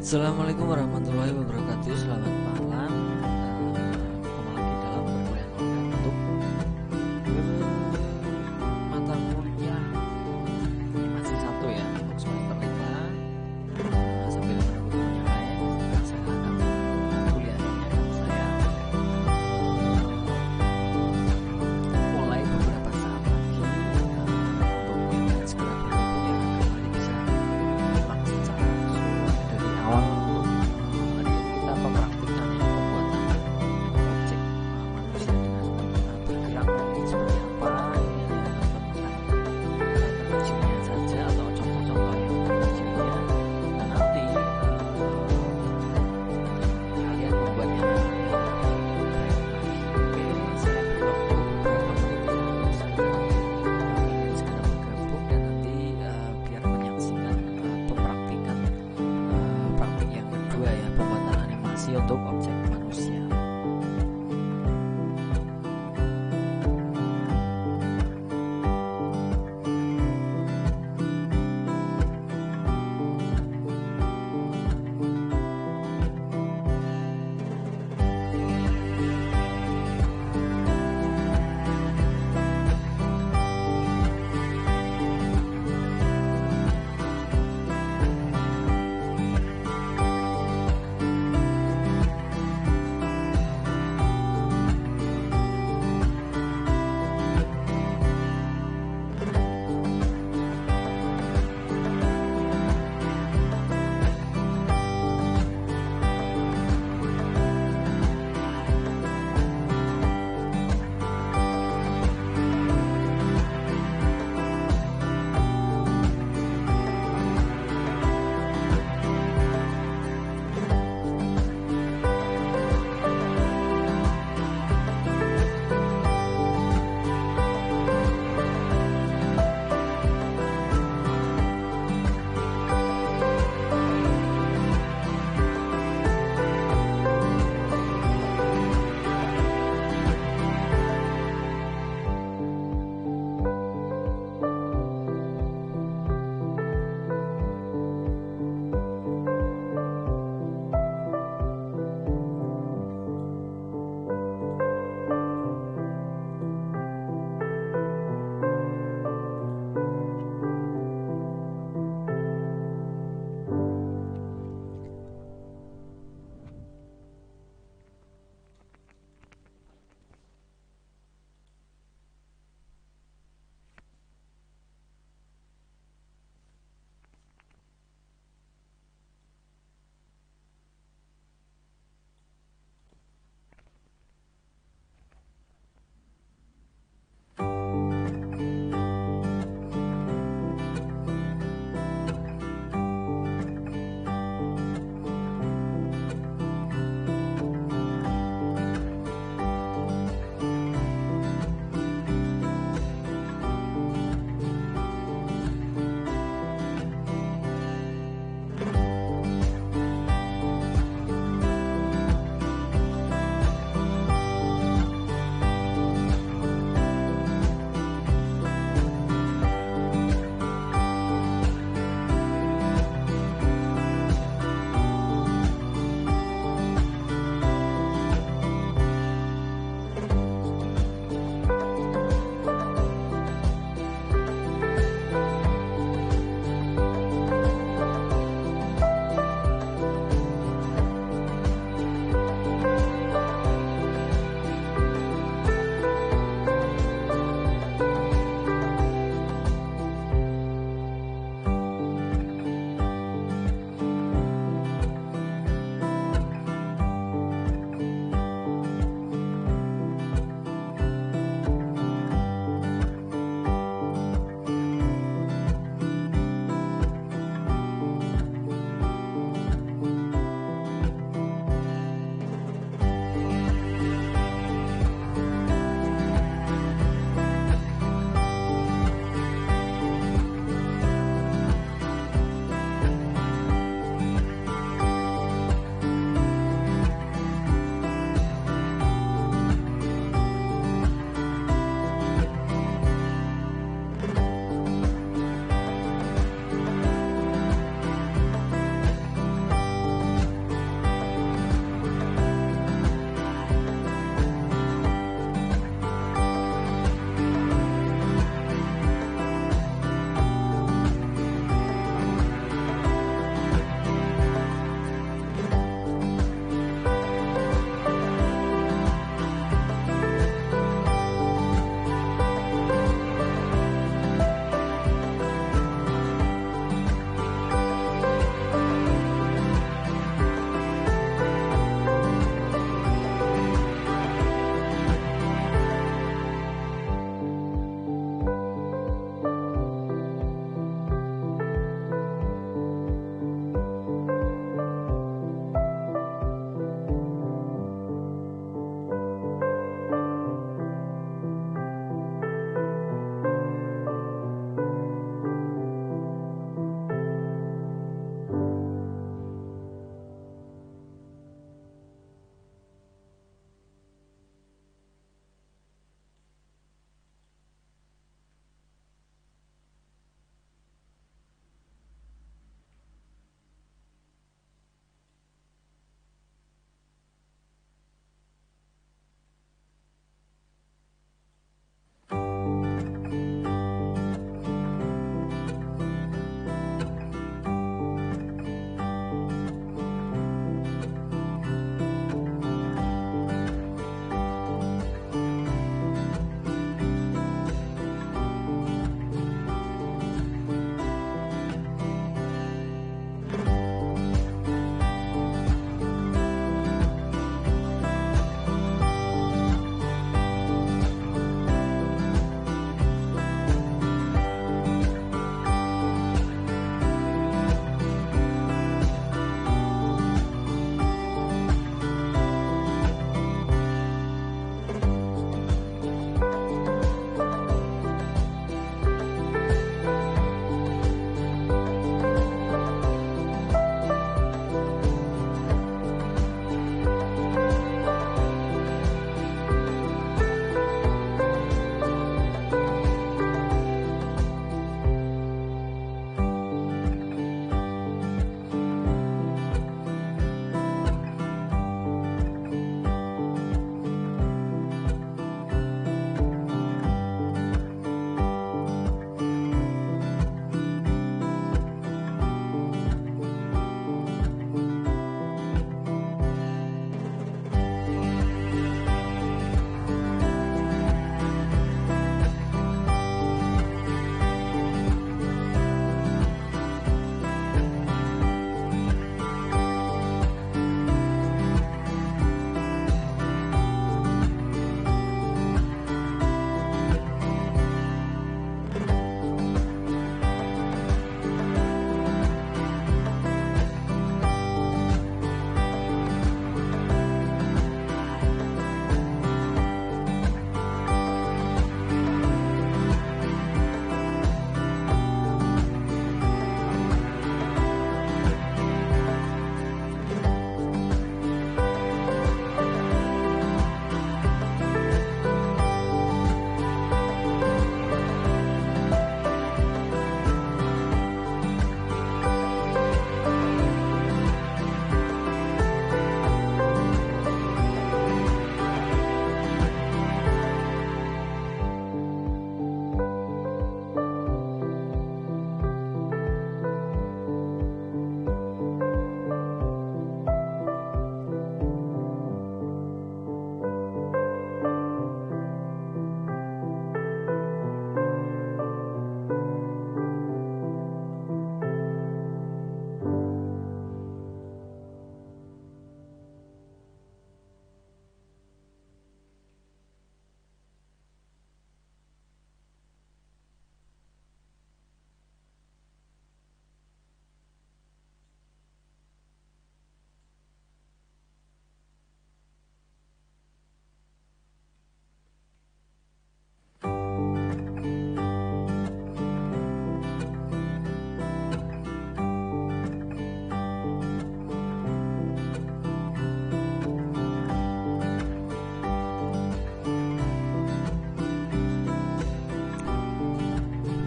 Assalamualaikum warahmatullahi wabarakatuh. Selamat malam. Ketemu lagi dalam perkuliahan untuk mata kuliah masih satu ya untuk semester 5. Sambil menunggu teman yang lain, saya akan kuliahnya saya mulai beberapa saat lagi untuk yang segera bergabung yang kembali bisa menyimak secara langsung dari awal. Hari ini kita mempraktikkan pembuatan objek manusia dengan bergerak nanti seperti apa. Ini adalah cirinya saja atau contoh-contoh yang dari cirinya, dan nanti kalian membuatnya saya beri waktu beberapa menit ya segera bergabung, dan nanti biar menyaksikan pempraktikan praktik yang kedua ya, pembuatan animasi untuk objek manusia.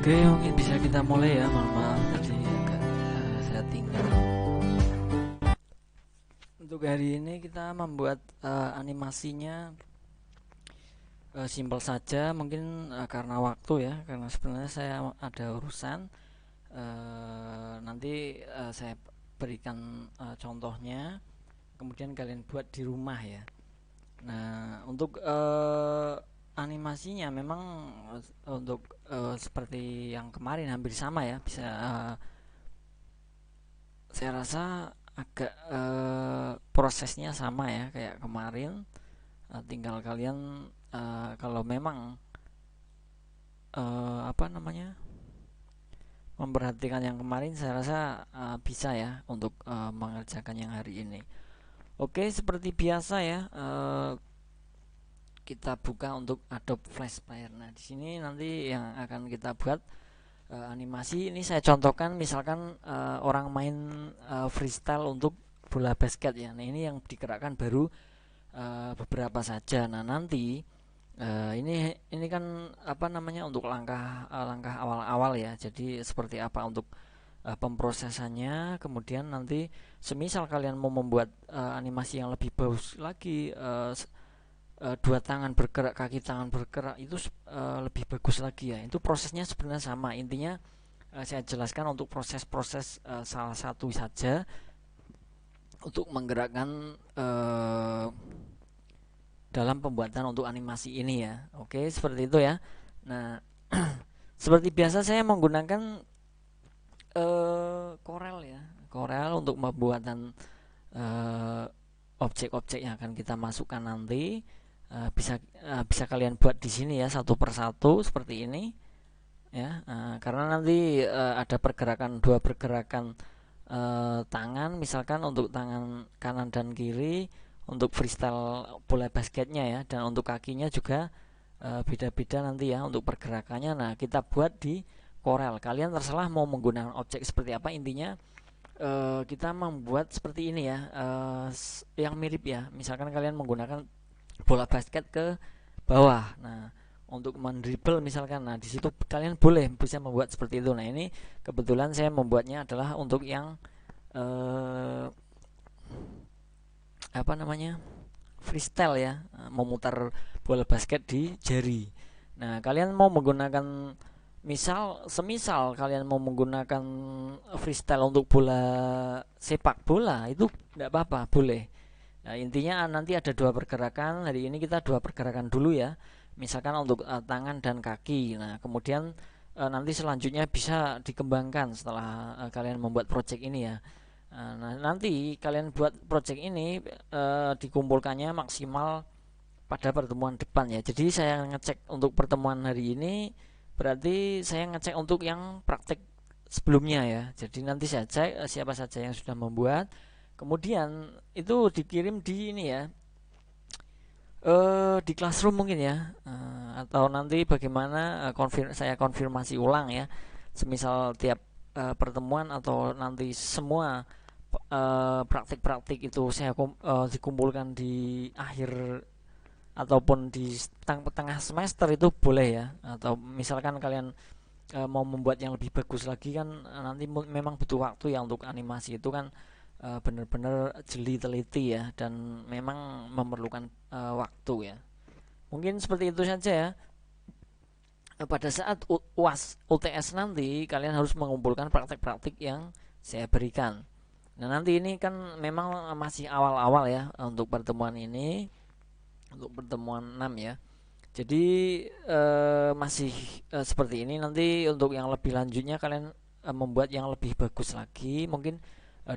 Oke, mungkin bisa kita mulai ya. Mohon maaf tadi agak saya tinggal. Untuk hari ini kita membuat animasinya simpel saja, mungkin karena waktu ya, karena sebenarnya saya ada urusan. Nanti saya berikan contohnya, kemudian kalian buat di rumah ya. Nah, untuk animasinya memang untuk seperti yang kemarin hampir sama ya, bisa saya rasa agak prosesnya sama ya kayak kemarin. Tinggal kalian kalau memang apa namanya, memperhatikan yang kemarin, saya rasa bisa ya untuk mengerjakan yang hari ini. Oke, seperti biasa ya, kita buka untuk Adobe Flash Player. Nah, di sini nanti yang akan kita buat animasi ini saya contohkan, misalkan orang main freestyle untuk bola basket ya. Nah, ini yang digerakkan baru beberapa saja. Nah, nanti ini kan apa namanya, untuk langkah awal-awal ya. Jadi seperti apa untuk pemrosesannya, kemudian nanti semisal kalian mau membuat animasi yang lebih bagus lagi, dua tangan bergerak, kaki tangan bergerak, itu lebih bagus lagi ya. Itu prosesnya sebenarnya sama. Intinya saya jelaskan untuk proses-proses salah satu saja untuk menggerakkan dalam pembuatan untuk animasi ini ya. Oke, seperti itu ya. Nah, seperti biasa saya menggunakan Corel ya. Corel untuk pembuatan objek-objek yang akan kita masukkan nanti. Bisa kalian buat di sini ya, satu persatu seperti ini ya. Karena nanti ada dua pergerakan tangan, misalkan untuk tangan kanan dan kiri untuk freestyle bola basketnya ya, dan untuk kakinya juga beda-beda nanti ya untuk pergerakannya. Nah, kita buat di Corel. Kalian terserah mau menggunakan objek seperti apa, intinya kita membuat seperti ini ya, yang mirip ya. Misalkan kalian menggunakan bola basket ke bawah, nah untuk mendribble misalkan, nah di situ kalian boleh bisa membuat seperti itu. Nah, ini kebetulan saya membuatnya adalah untuk yang apa namanya, freestyle ya, memutar bola basket di jari. Nah, kalian mau menggunakan semisal kalian mau menggunakan freestyle untuk bola sepak bola, itu tidak apa-apa, boleh. Nah, intinya nanti ada dua pergerakan. Hari ini kita dua pergerakan dulu ya, misalkan untuk tangan dan kaki. Nah, kemudian nanti selanjutnya bisa dikembangkan setelah kalian membuat project ini ya. Nah, nanti kalian buat project ini dikumpulkannya maksimal pada pertemuan depan ya. Jadi saya ngecek untuk pertemuan hari ini, berarti saya ngecek untuk yang praktek sebelumnya ya. Jadi nanti saya cek siapa saja yang sudah membuat, kemudian itu dikirim di ini ya, di Classroom mungkin ya, atau nanti bagaimana saya konfirmasi ulang ya, semisal tiap pertemuan atau nanti semua praktik-praktik itu saya dikumpulkan di akhir ataupun di tengah semester, itu boleh ya. Atau misalkan kalian mau membuat yang lebih bagus lagi kan, nanti memang butuh waktu ya. Untuk animasi itu kan benar-benar jeli teliti ya, dan memang memerlukan waktu ya. Mungkin seperti itu saja ya. Pada saat UAS UTS nanti kalian harus mengumpulkan praktik-praktik yang saya berikan. Nah, nanti ini kan memang masih awal-awal ya untuk pertemuan ini, untuk pertemuan 6 ya. Jadi masih seperti ini. Nanti untuk yang lebih lanjutnya kalian membuat yang lebih bagus lagi, mungkin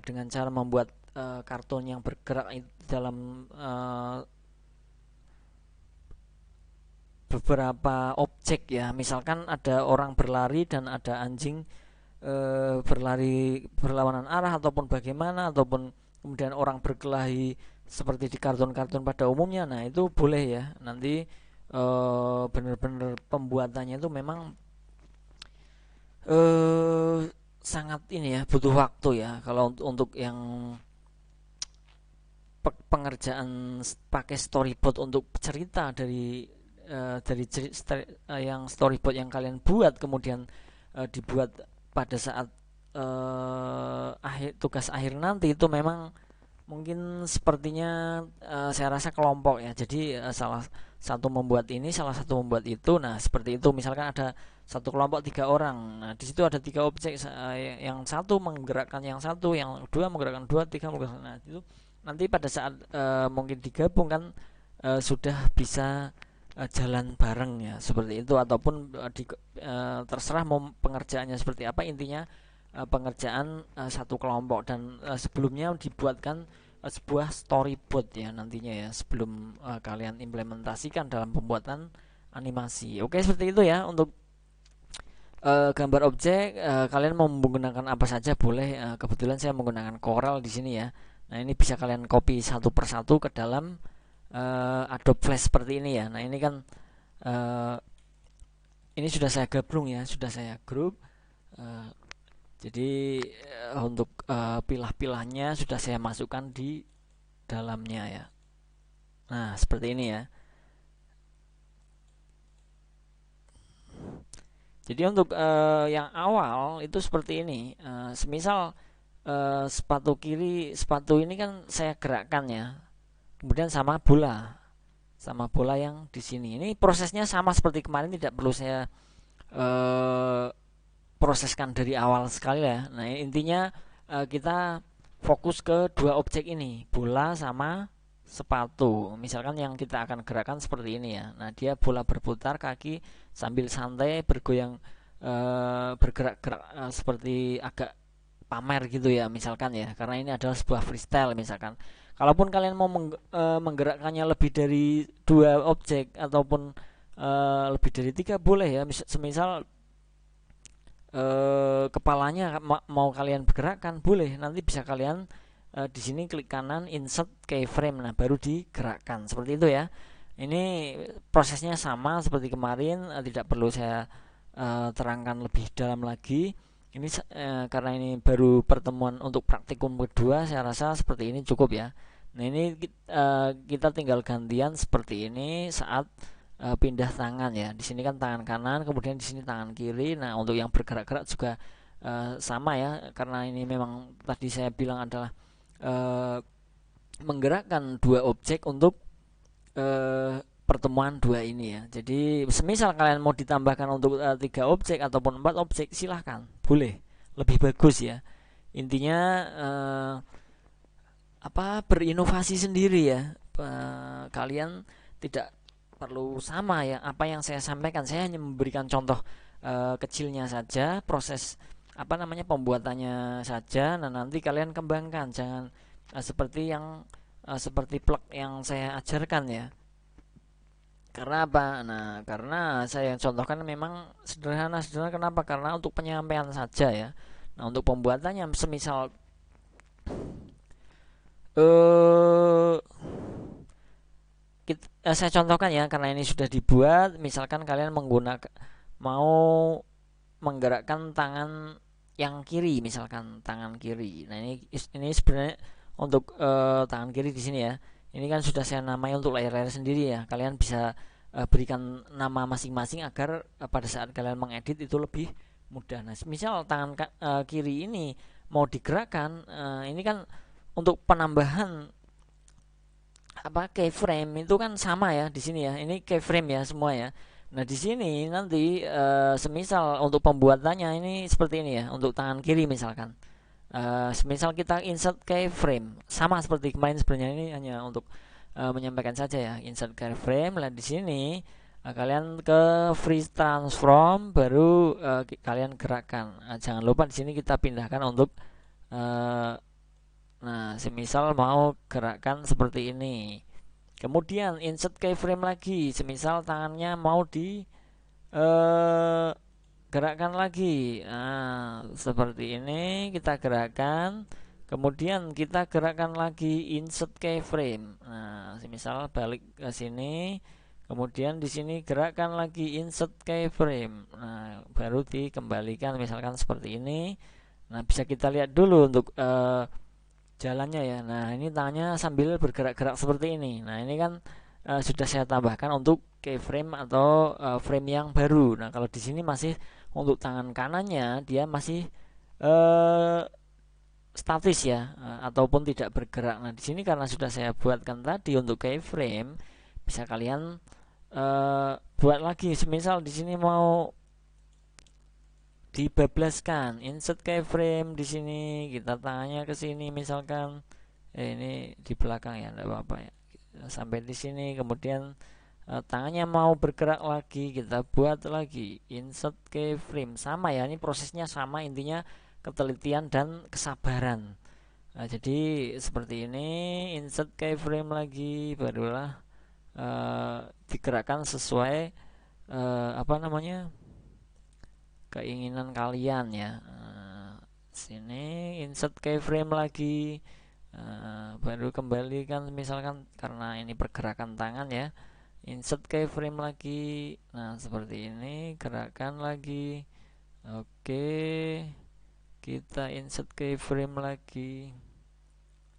dengan cara membuat kartun yang bergerak dalam beberapa objek ya. Misalkan ada orang berlari dan ada anjing berlari berlawanan arah ataupun bagaimana, ataupun kemudian orang berkelahi seperti di kartun-kartun pada umumnya. Nah, itu boleh ya. Nanti benar-benar pembuatannya itu memang sangat ini ya, butuh waktu ya. Kalau untuk yang pengerjaan pakai storyboard untuk cerita dari yang storyboard yang kalian buat, kemudian dibuat pada saat tugas akhir nanti, itu memang mungkin sepertinya saya rasa kelompok ya. Jadi salah satu membuat ini, salah satu membuat itu. Nah, seperti itu. Misalkan ada satu kelompok 3 orang. Nah, di situ ada 3 objek. Yang satu menggerakkan yang satu, yang dua menggerakkan dua, tiga menggerakkan. Nah, itu nanti pada saat mungkin digabungkan sudah bisa jalan bareng ya, seperti itu. Ataupun terserah mau pengerjaannya seperti apa. Intinya pengerjaan satu kelompok, dan sebelumnya dibuatkan sebuah storyboard ya nantinya ya, sebelum kalian implementasikan dalam pembuatan animasi. Oke, seperti itu ya untuk gambar objek. Kalian mau menggunakan apa saja boleh. Kebetulan saya menggunakan Corel di sini ya. Nah, ini bisa kalian copy satu persatu ke dalam Adobe Flash seperti ini ya. Nah, ini kan ini sudah saya gabung ya, sudah saya grup. Jadi untuk pilah-pilahnya sudah saya masukkan di dalamnya ya. Nah, seperti ini ya. Jadi untuk yang awal itu seperti ini. Semisal sepatu kiri, sepatu ini kan saya gerakkan ya. Kemudian sama bola yang di sini. Ini prosesnya sama seperti kemarin, tidak perlu saya proseskan dari awal sekali ya. Nah, intinya kita fokus ke 2 objek ini, bola sama sepatu. Misalkan yang kita akan gerakan seperti ini ya. Nah, dia bola berputar, kaki sambil santai bergoyang, bergerak-gerak seperti agak pamer gitu ya, misalkan ya. Karena ini adalah sebuah freestyle misalkan. Kalaupun kalian mau menggerakkannya lebih dari 2 objek ataupun lebih dari 3 boleh ya. Semisal kepalanya mau kalian bergerakkan boleh, nanti bisa kalian di sini klik kanan insert keyframe, nah baru digerakkan seperti itu ya. Ini prosesnya sama seperti kemarin, tidak perlu saya terangkan lebih dalam lagi. Ini karena ini baru pertemuan untuk praktikum kedua, saya rasa seperti ini cukup ya. Nah, ini kita tinggal gantian seperti ini saat pindah tangan ya. Di sini kan tangan kanan, kemudian di sini tangan kiri. Nah, untuk yang bergerak-gerak juga sama ya, karena ini memang tadi saya bilang adalah menggerakkan 2 objek untuk pertemuan 2 ini ya. Jadi semisal kalian mau ditambahkan untuk 3 objek ataupun 4 objek, silahkan, boleh, lebih bagus ya. Intinya berinovasi sendiri ya. Kalian tidak perlu sama ya apa yang saya sampaikan. Saya hanya memberikan contoh kecilnya saja, proses pembuatannya saja. Nah, nanti kalian kembangkan, jangan seperti plug yang saya ajarkan ya. Karena apa? Nah, karena saya contohkan memang sederhana. Kenapa? Karena untuk penyampaian saja ya. Nah, untuk pembuatannya semisal saya contohkan ya, karena ini sudah dibuat. Misalkan kalian mau menggerakkan tangan yang kiri, misalkan tangan kiri. Nah, ini sebenarnya untuk tangan kiri di sini ya. Ini kan sudah saya namai untuk layar-layar sendiri ya. Kalian bisa berikan nama masing-masing agar pada saat kalian mengedit itu lebih mudah. Nah, misal tangan kiri ini mau digerakkan, ini kan untuk penambahan keyframe itu kan sama ya di sini ya. Ini keyframe ya semua ya. Nah, di sini nanti semisal untuk pembuatannya ini seperti ini ya. Untuk tangan kiri misalkan, semisal kita insert keyframe, sama seperti kemarin sebenarnya. Ini hanya untuk menyampaikan saja ya, insert keyframe. Nah, di sini kalian ke free transform, baru kalian gerakkan. Jangan lupa di sini kita pindahkan untuk nah, semisal mau gerakan seperti ini, kemudian insert keyframe lagi. Semisal tangannya mau di gerakkan lagi, nah, seperti ini kita gerakkan. Kemudian kita gerakkan lagi, insert keyframe. Nah, semisal balik ke sini, kemudian di sini gerakkan lagi, insert keyframe. Nah, baru dikembalikan misalkan seperti ini. Nah, bisa kita lihat dulu untuk jalannya ya. Nah, ini tangannya sambil bergerak-gerak seperti ini. Nah, ini kan sudah saya tambahkan untuk keyframe atau frame yang baru. Nah, kalau di sini masih untuk tangan kanannya dia masih eh, statis ya, ataupun tidak bergerak. Nah, di sini karena sudah saya buatkan tadi untuk keyframe, bisa kalian buat lagi. Semisal di sini mau dibebaskan, insert keyframe di sini, kita tangannya ke sini misalkan, ini di belakang ya, tidak apa-apa ya, sampai di sini. Kemudian tangannya mau bergerak lagi, kita buat lagi insert keyframe. Sama ya, ini prosesnya sama, intinya ketelitian dan kesabaran. Nah, jadi seperti ini, insert keyframe lagi, barulah digerakkan sesuai apa namanya, keinginan kalian ya. Sini insert keyframe lagi, baru kembalikan misalkan karena ini pergerakan tangan ya, insert keyframe lagi. Nah, seperti ini, gerakan lagi. Oke, kita insert keyframe lagi.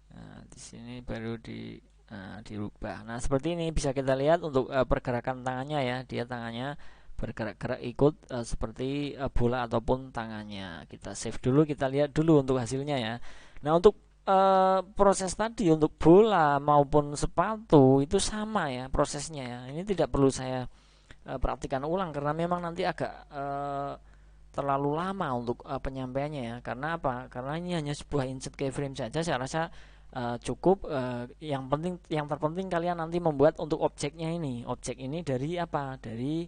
Nah, di sini baru dirubah. Nah, seperti ini bisa kita lihat untuk pergerakan tangannya ya. Dia tangannya bergerak-gerak ikut seperti bola ataupun tangannya. Kita save dulu, kita lihat dulu untuk hasilnya ya. Nah, untuk proses tadi untuk bola maupun sepatu itu sama ya prosesnya ya. Ini tidak perlu saya praktikan ulang karena memang nanti agak terlalu lama untuk penyampaiannya ya. Karena apa? Karena ini hanya sebuah insert keyframe saja. Saya rasa cukup. Yang terpenting kalian nanti membuat untuk objeknya ini. Objek ini dari apa? Dari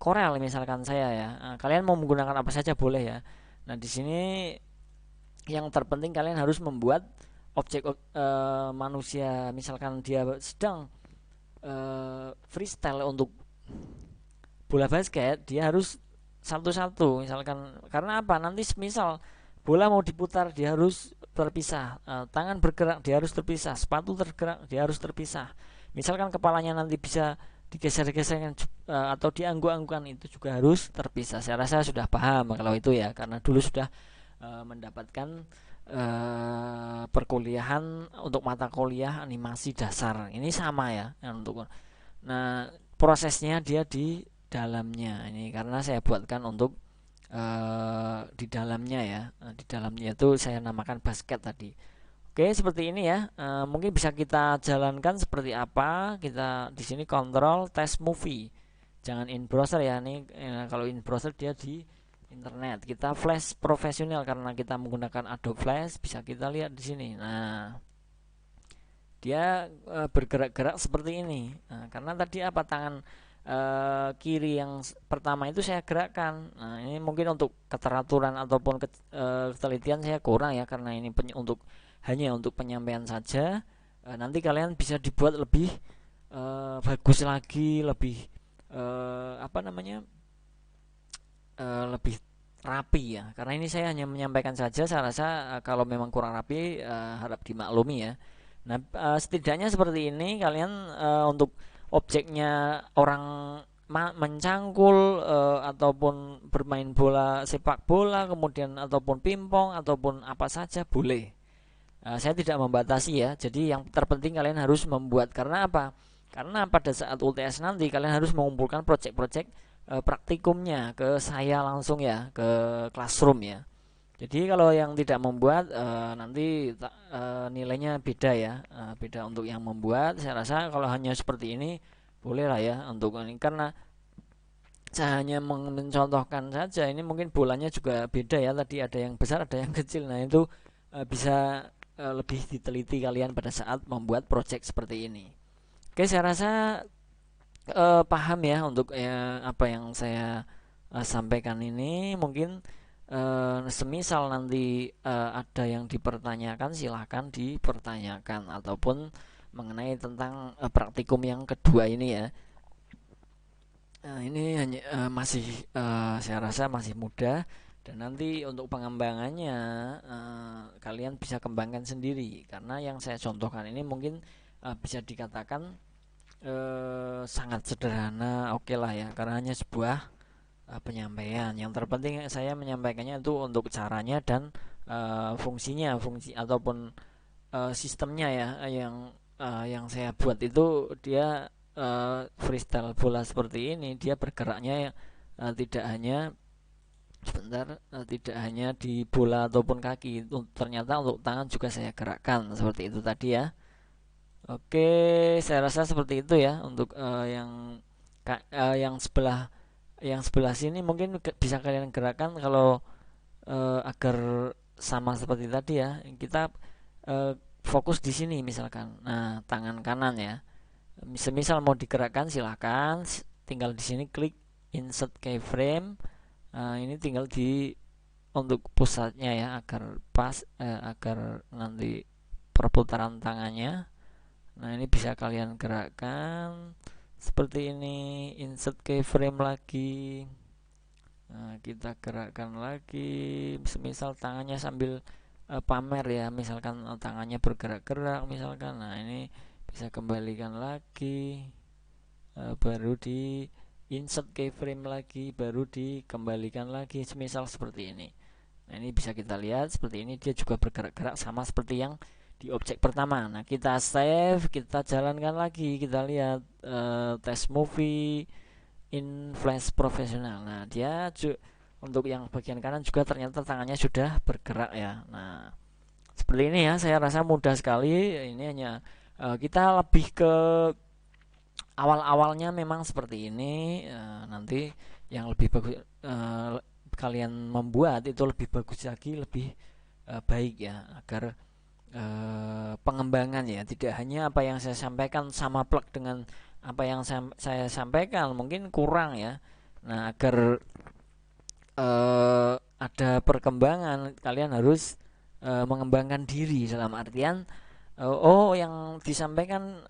Corel misalkan saya ya. Kalian mau menggunakan apa saja boleh ya. Nah, di sini yang terpenting kalian harus membuat objek manusia. Misalkan dia sedang freestyle untuk bola basket, dia harus satu-satu misalkan. Karena apa? Nanti misal bola mau diputar, dia harus terpisah. Tangan bergerak, dia harus terpisah. Sepatu tergerak, dia harus terpisah. Misalkan kepalanya nanti bisa digeser-geser atau dianggu-anggukan, itu juga harus terpisah. Saya rasa sudah paham kalau itu ya, karena dulu sudah mendapatkan perkuliahan untuk mata kuliah animasi dasar. Ini sama ya untuk. Nah, prosesnya dia di dalamnya ini karena saya buatkan untuk di dalamnya ya. Di dalamnya itu saya namakan basket tadi. Oke, seperti ini ya. Mungkin bisa kita jalankan seperti apa. Kita di sini kontrol test movie. Jangan in browser ya. Ini kalau in browser dia di internet. Kita flash profesional karena kita menggunakan Adobe Flash, bisa kita lihat di sini. Nah, dia bergerak-gerak seperti ini. Nah, karena tadi apa, tangan kiri yang pertama itu saya gerakkan. Nah, ini mungkin untuk keteraturan ataupun ketelitian saya kurang ya, karena ini hanya untuk penyampaian saja. Nanti kalian bisa dibuat lebih bagus lagi, lebih apa namanya, lebih rapi ya. Karena ini saya hanya menyampaikan saja. Saya rasa kalau memang kurang rapi harap dimaklumi ya. Nah, setidaknya seperti ini kalian untuk objeknya orang mencangkul ataupun bermain bola, sepak bola, kemudian ataupun pingpong ataupun apa saja boleh. Saya tidak membatasi ya. Jadi yang terpenting kalian harus membuat. Karena apa? Karena pada saat UTS nanti kalian harus mengumpulkan project-project praktikumnya ke saya langsung ya, ke classroom ya. Jadi kalau yang tidak membuat nanti nilainya beda ya, beda untuk yang membuat. Saya rasa kalau hanya seperti ini boleh lah ya untuk ini, karena saya hanya mencontohkan saja. Ini mungkin bolanya juga beda ya, tadi ada yang besar ada yang kecil. Nah, itu bisa lebih diteliti kalian pada saat membuat project seperti ini. Oke, saya rasa paham ya untuk apa yang saya sampaikan ini. Mungkin semisal nanti ada yang dipertanyakan, silahkan dipertanyakan, ataupun mengenai tentang praktikum yang kedua ini ya. Ini hanya masih saya rasa masih mudah, dan nanti untuk pengembangannya kalian bisa kembangkan sendiri, karena yang saya contohkan ini mungkin bisa dikatakan sangat sederhana, oke lah ya, karena hanya sebuah penyampaian. Yang terpenting saya menyampaikannya itu untuk caranya dan fungsi ataupun sistemnya ya, yang saya buat itu dia freestyle bola seperti ini, dia bergeraknya tidak hanya tidak hanya di bola ataupun kaki, ternyata untuk tangan juga saya gerakkan seperti itu tadi ya. Oke, saya rasa seperti itu ya untuk yang sebelah sini mungkin bisa kalian gerakkan kalau agar sama seperti tadi ya. Kita fokus di sini misalkan. Nah, tangan kanan ya. Semisal mau digerakkan silahkan, tinggal di sini klik insert keyframe. Ini tinggal di untuk pusatnya ya agar pas agar nanti perputaran tangannya. Nah, ini bisa kalian gerakkan seperti ini, insert keyframe lagi. Nah, kita gerakkan lagi, misal tangannya sambil pamer ya, misalkan tangannya bergerak-gerak misalkan. Nah, ini bisa kembalikan lagi, baru di insert keyframe lagi, baru dikembalikan lagi, misal seperti ini. Nah, ini bisa kita lihat seperti ini, dia juga bergerak-gerak sama seperti yang di objek pertama. Nah, kita save, kita jalankan lagi, kita lihat test movie in Flash Professional. Nah, dia untuk yang bagian kanan juga ternyata tangannya sudah bergerak ya. Nah, seperti ini ya, saya rasa mudah sekali. Ini hanya kita lebih ke awal-awalnya memang seperti ini. Nanti yang lebih bagus kalian membuat itu lebih bagus lagi, lebih baik ya, agar pengembangan ya tidak hanya apa yang saya sampaikan sama plek dengan apa yang saya sampaikan mungkin kurang ya. Nah, agar ada perkembangan kalian harus mengembangkan diri dalam artian yang disampaikan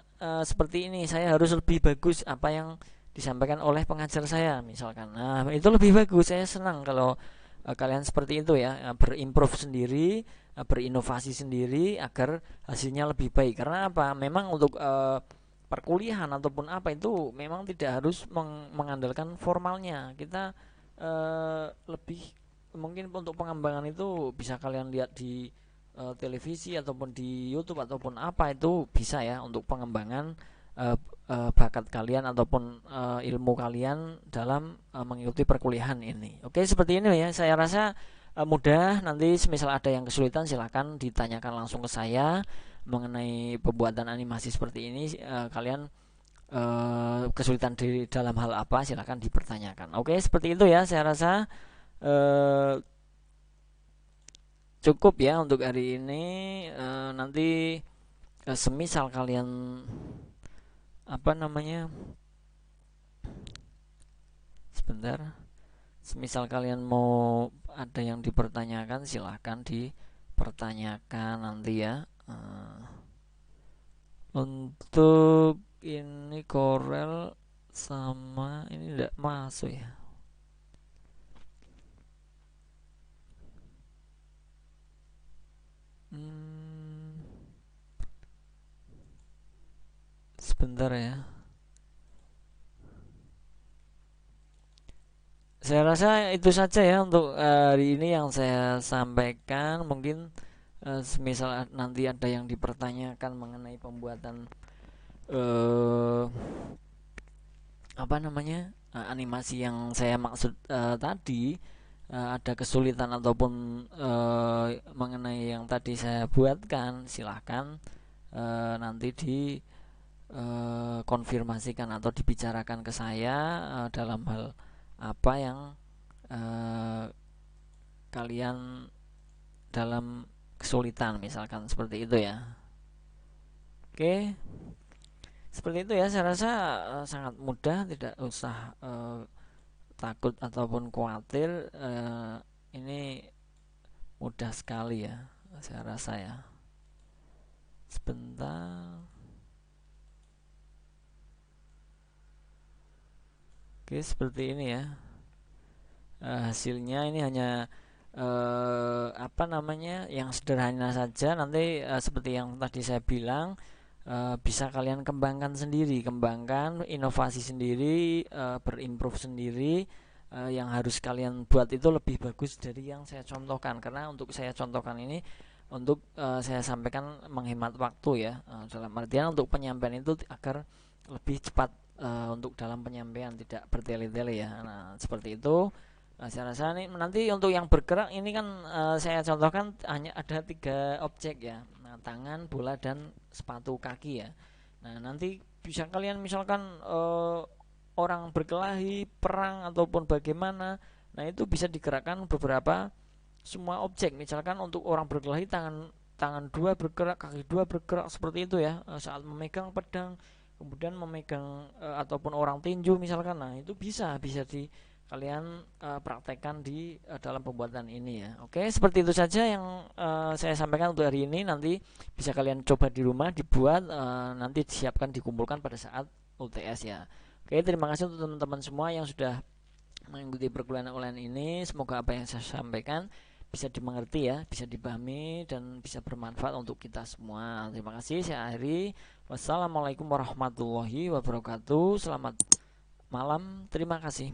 seperti ini, saya harus lebih bagus apa yang disampaikan oleh pengajar saya misalkan. Nah, itu lebih bagus. Saya senang kalau kalian seperti itu ya, berimprove sendiri, berinovasi sendiri agar hasilnya lebih baik. Karena apa? Memang untuk perkuliahan ataupun apa itu memang tidak harus mengandalkan formalnya. Kita lebih mungkin untuk pengembangan itu bisa kalian lihat di televisi ataupun di YouTube ataupun apa, itu bisa ya untuk pengembangan bakat kalian ataupun ilmu kalian dalam mengikuti perkuliahan ini. Oke, seperti ini ya. Saya rasa mudah. Nanti semisal ada yang kesulitan silahkan ditanyakan langsung ke saya mengenai pembuatan animasi seperti ini. Kalian kesulitan di dalam hal apa silahkan dipertanyakan. Oke, seperti itu ya. Saya rasa cukup ya untuk hari ini. Nanti semisal kalian sebentar, semisal kalian mau ada yang dipertanyakan silahkan dipertanyakan nanti ya. Untuk ini Corel sama ini tidak masuk ya. Sebentar ya. Saya rasa itu saja ya untuk hari ini yang saya sampaikan. Mungkin semisal nanti ada yang dipertanyakan mengenai pembuatan animasi yang saya maksud tadi, ada kesulitan ataupun mengenai yang tadi saya buatkan, silahkan nanti konfirmasikan atau dibicarakan ke saya dalam hal apa yang kalian dalam kesulitan misalkan seperti itu ya. Oke, seperti itu ya. Saya rasa sangat mudah, tidak usah takut ataupun khawatir. Ini mudah sekali ya, saya rasa ya. Sebentar. Oke, seperti ini ya. Hasilnya ini hanya yang sederhana saja. Nanti seperti yang tadi saya bilang, bisa kalian kembangkan sendiri, kembangkan inovasi sendiri, berimprove sendiri. Yang harus kalian buat itu lebih bagus dari yang saya contohkan, karena untuk saya contohkan ini untuk saya sampaikan menghemat waktu ya, dalam artian untuk penyampaian itu agar lebih cepat untuk dalam penyampaian, tidak bertele-tele ya. Nah, seperti itu. Nah, saya rasa ini nanti untuk yang bergerak ini kan saya contohkan hanya ada 3 objek ya. Nah, tangan, bola dan sepatu kaki ya. Nah, nanti bisa kalian misalkan orang berkelahi, perang ataupun bagaimana. Nah, itu bisa digerakkan beberapa semua objek. Misalkan untuk orang berkelahi tangan tangan dua bergerak, kaki dua bergerak seperti itu ya. Saat memegang pedang, kemudian memegang ataupun orang tinju misalkan. Nah, itu bisa di kalian praktekkan di dalam pembuatan ini ya. Oke, seperti itu saja yang saya sampaikan untuk hari ini. Nanti bisa kalian coba di rumah dibuat, nanti disiapkan dikumpulkan pada saat UTS ya. Oke, terima kasih untuk teman-teman semua yang sudah mengikuti perkuliahan online ini. Semoga apa yang saya sampaikan bisa dimengerti ya, bisa dipahami dan bisa bermanfaat untuk kita semua. Terima kasih, saya akhiri. Wassalamualaikum warahmatullahi wabarakatuh. Selamat malam, terima kasih.